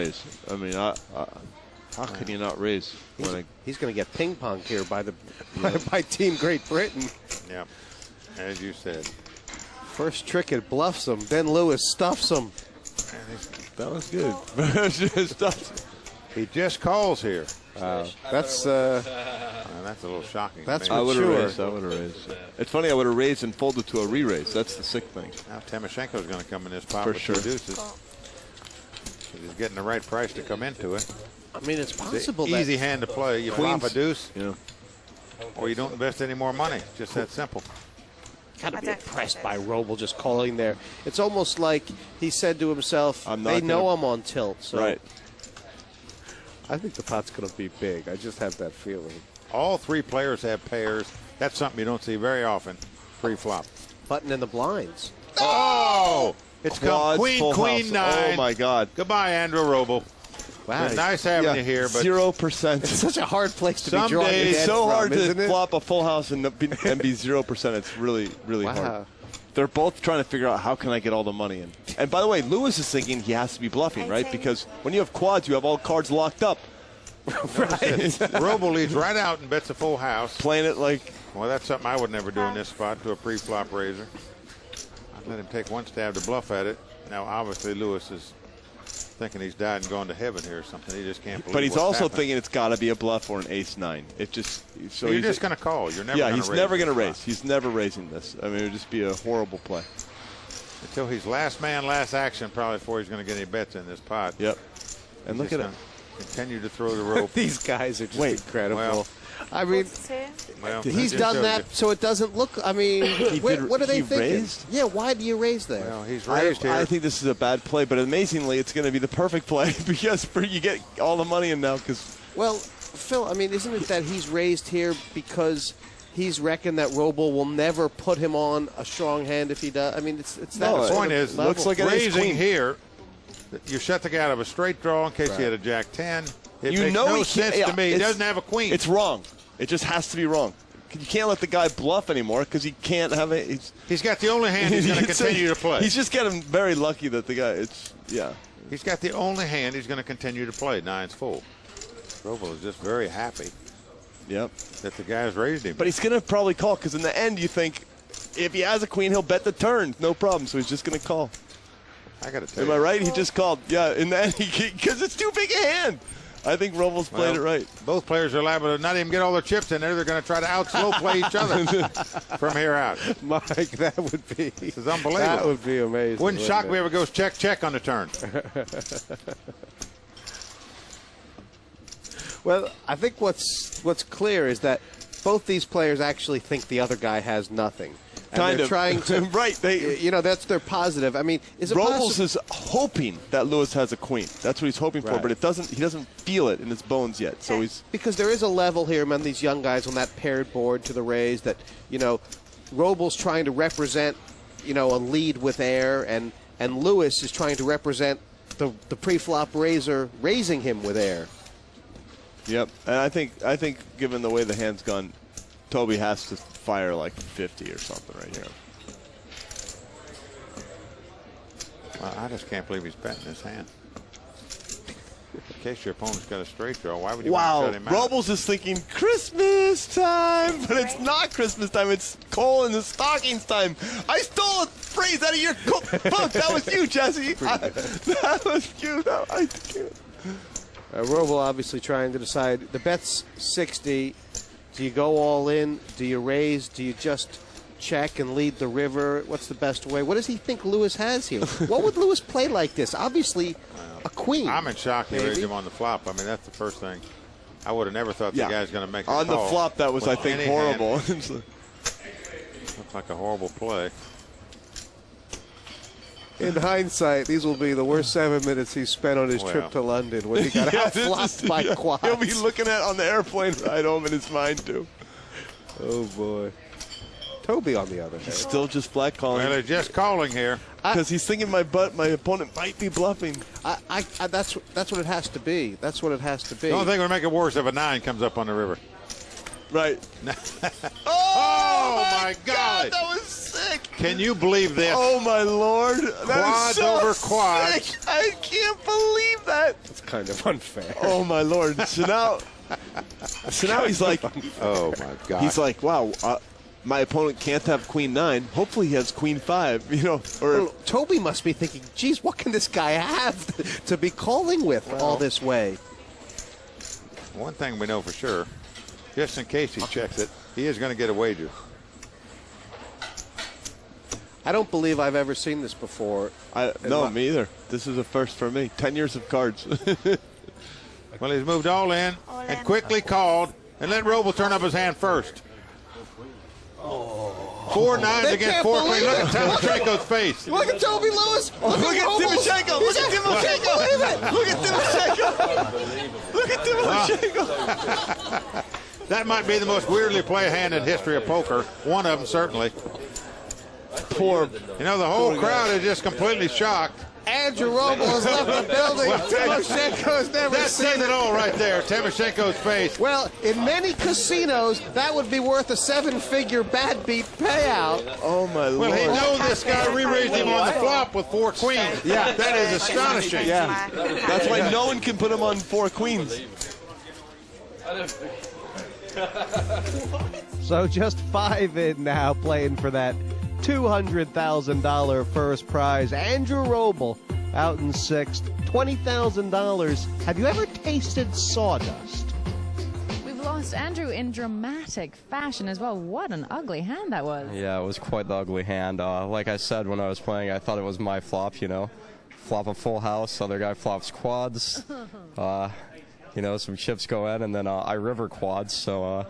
raise. I mean, how can you not raise? He's going to get ping-ponged here by by Team Great Britain. Yeah, as you said. First trick, it bluffs him. Then Lewis stuffs him. That was good. He just calls here. That's that's a little shocking. That's I would have mature. raised. I would have raised. It's funny. I would have raised and folded to a re-raise. That's the sick thing. Now Timoshenko's going to come in this pot For with sure. two deuces. He's getting the right price to come into it. I mean, it's possible. It's an easy hand to play. You flop a deuce, Yeah. or you don't invest any more money. It's just that simple. Got to be impressed by Roble just calling there. It's almost like he said to himself, they know I'm on tilt. So Right. I think the pot's going to be big. I just have that feeling. All three players have pairs. That's something you don't see very often. Pre-flop. Button in the blinds. Oh! It's come Quads, queen, full queen, house. nine. Oh, my God. Goodbye, Andrew Roble. Wow. It's nice having you here, but 0%. It's such a hard place to Some be drawing days- a It's dead so from, hard isn't to it? flop a full house and be 0%. It's really, really hard. They're both trying to figure out how can I get all the money in. And by the way, Lewis is thinking he has to be bluffing, right? Because when you have quads, you have all cards locked up. Roble leads right out and bets a full house. Playing it like... Well, that's something I would never do in this spot to a pre-flop raiser. I'd let him take one stab to bluff at it. Now, obviously, Lewis is thinking he's died and gone to heaven here or something. He just can't believe But he's what's also happened. thinking it's got to be a bluff or an ace-9. It just... So You're he's just going to call. You're never yeah, going to he's raise. never going to this raise. spot. He's never raising this. I mean, it would just be a horrible play. Until he's last man, last action, probably before he's going to get any bets in this pot. Yep. And look at it. Continue to throw the rope. These guys are just incredible. Well, I mean, well, he's that just done shows that you. so it doesn't look. I mean, what are they he thinking? raised? Yeah, why do you raise there? Well, he's raised here. I think this is a bad play, but amazingly, it's going to be the perfect play because you get all the money in now. Because Well, Phil, I mean, isn't it that he's raised here because he's reckoned that Roble will never put him on a strong hand if he does? I mean, it's that No, The sort point of is, level. looks like an ace raising queen. here, you shut the guy out of a straight draw in case he had a jack 10. It you makes know no he sense can't, to me. He it's- doesn't have a queen. It's wrong. It just has to be wrong. You can't let the guy bluff anymore because he can't have it. He's got the only hand he's going to continue to play. He's just getting very lucky that the guy. He's got the only hand he's going to continue to play. Nine's full. Roble is just very happy Yep. that the guy's raised him. But he's going to probably call because in the end you think if he has a queen he'll bet the turn, no problem. So he's just going to call. I got to tell Am you. I right? He just called. Yeah. In the end, because it's too big a hand. I think Roble's played it right. Both players are liable to not even get all their chips in there. They're going to try to out-slow play each other from here out. Mike, that would be. This is unbelievable. That would be amazing. Wouldn't shock it? me if it goes check on the turn. Well, I think what's clear is that both these players actually think the other guy has nothing. And Kind they're of. trying to. Right. That's their positive. I mean, is it Robles possible? is hoping that Lewis has a queen. That's what he's hoping for, Right. but he doesn't feel it in his bones yet. So he's Because there is a level here among these young guys on that paired board to the raise that, Robles trying to represent, a lead with air, and Lewis is trying to represent the pre-flop raiser raising him with air. Yep. And I think given the way the hand's gone, Toby has to fire like 50 or something right here. Well, I just can't believe he's betting this hand. In case your opponent's got a straight draw, why would you want Wow. to shut him out? Robles is thinking Christmas time, but it's not Christmas time. It's coal in the stockings time. I stole a phrase out of your book. That was you, Jesse. That was you. I can't. Roble obviously trying to decide. The bet's 60. Do you go all in? Do you raise? Do you just check and lead the river? What's the best way? What does he think Lewis has here? What would Lewis play like this? Obviously, a queen. I'm in shock he maybe. raised him on the flop. I mean, that's the first thing. I would have never thought the guy's going to make a On the call flop, that was, with I think, any horrible. hand. Looks like a horrible play. In hindsight, these will be the worst 7 minutes he spent on his trip to London when he got this outflopped is- by quads. He'll be looking at on the airplane ride home in his mind, too. Oh, boy. Toby, on the other hand. Still just flat calling. Well, they're just calling here. Because he's thinking my opponent might be bluffing. That's what it has to be. That's what it has to be. The only thing would make it worse if a 9 comes up on the river. Right. Oh, my God. That was sick. Can you believe this? Oh my lord! That Quads is so over quads. sick. I can't believe that. It's kind of unfair. Oh my lord! So now he's like, Oh my God. he's like, wow. My opponent can't have queen 9. Hopefully he has queen 5. You know, or Well, Toby must be thinking, geez, what can this guy have to be calling with all this way? One thing we know for sure, just in case he checks it, he is going to get a wager. I don't believe I've ever seen this before. no, me either. This is a first for me. 10 years of cards. Well, he's moved all in and quickly called and let Roble turn up his hand first. 4 9s They against can't 4 queens. believe Look at Timoshenko's face. Look at Toby Lewis. Look at Timoshenko! Look at Timoshenko! Look at Timoshenko! Look at Timoshenko! That might be the most weirdly played hand in history of poker. One of them, certainly. Poor. You know, the whole crowd is just completely shocked. Andrew Roble has left the building. Timoshenko's never That seen says it. it all right there. Timoshenko's face. Well, in many casinos, that would be worth a 7-figure bad beat payout. Oh my Well, lord! he knows this guy re-raised him on the flop with 4 queens. Yeah. That is astonishing. Yeah, that's why no one can put him on 4 queens. So just 5 in now, playing for that $200,000 first prize. Andrew Roble out in 6th, $20,000. Have you ever tasted sawdust? We've lost Andrew in dramatic fashion as well. What an ugly hand that was. Yeah, it was quite the ugly hand. Like I said when I was playing, I thought it was my flop, you know. Flop a full house, other guy flops quads. You know, some chips go in, and then I river quads, so